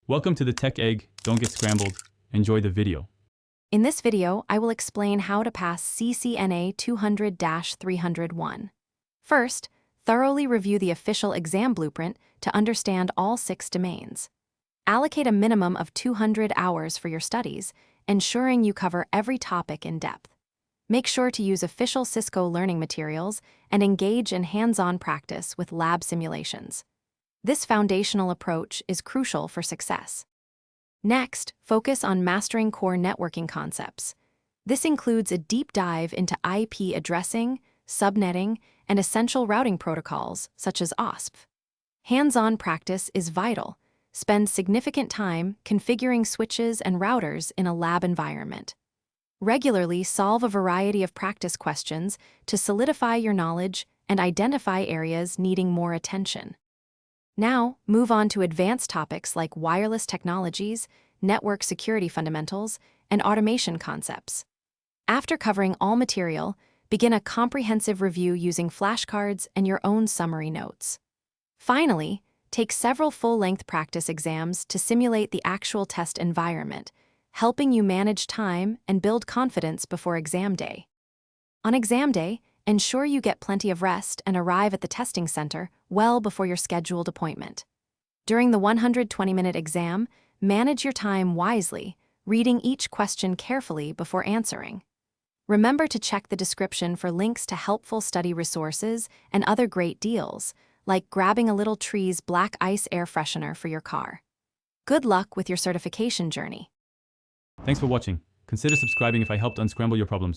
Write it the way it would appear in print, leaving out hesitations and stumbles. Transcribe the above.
Welcome to the Tech Egg. Don't get scrambled. Enjoy the video. In this video, I will explain how to pass CCNA 200-301. First, thoroughly review the official exam blueprint to understand all 6 domains. Allocate a minimum of 200 hours for your studies, ensuring you cover every topic in depth. Make sure to use official Cisco learning materials and engage in hands-on practice with lab simulations. This foundational approach is crucial for success. Next, focus on mastering core networking concepts. This includes a deep dive into IP addressing, subnetting, and essential routing protocols such as OSPF. Hands-on practice is vital. Spend significant time configuring switches and routers in a lab environment. Regularly solve a variety of practice questions to solidify your knowledge and identify areas needing more attention. Now, move on to advanced topics like wireless technologies, network security fundamentals, and automation concepts. After covering all material, begin a comprehensive review using flashcards and your own summary notes. Finally, take several full-length practice exams to simulate the actual test environment, helping you manage time and build confidence before exam day. On exam day, ensure you get plenty of rest and arrive at the testing center well before your scheduled appointment. During the 120-minute exam, manage your time wisely, reading each question carefully before answering. Remember to check the description for links to helpful study resources and other great deals, like grabbing a Little Trees Black Ice air freshener for your car. Good luck with your certification journey. Thanks for watching. Consider subscribing if I helped unscramble your problems.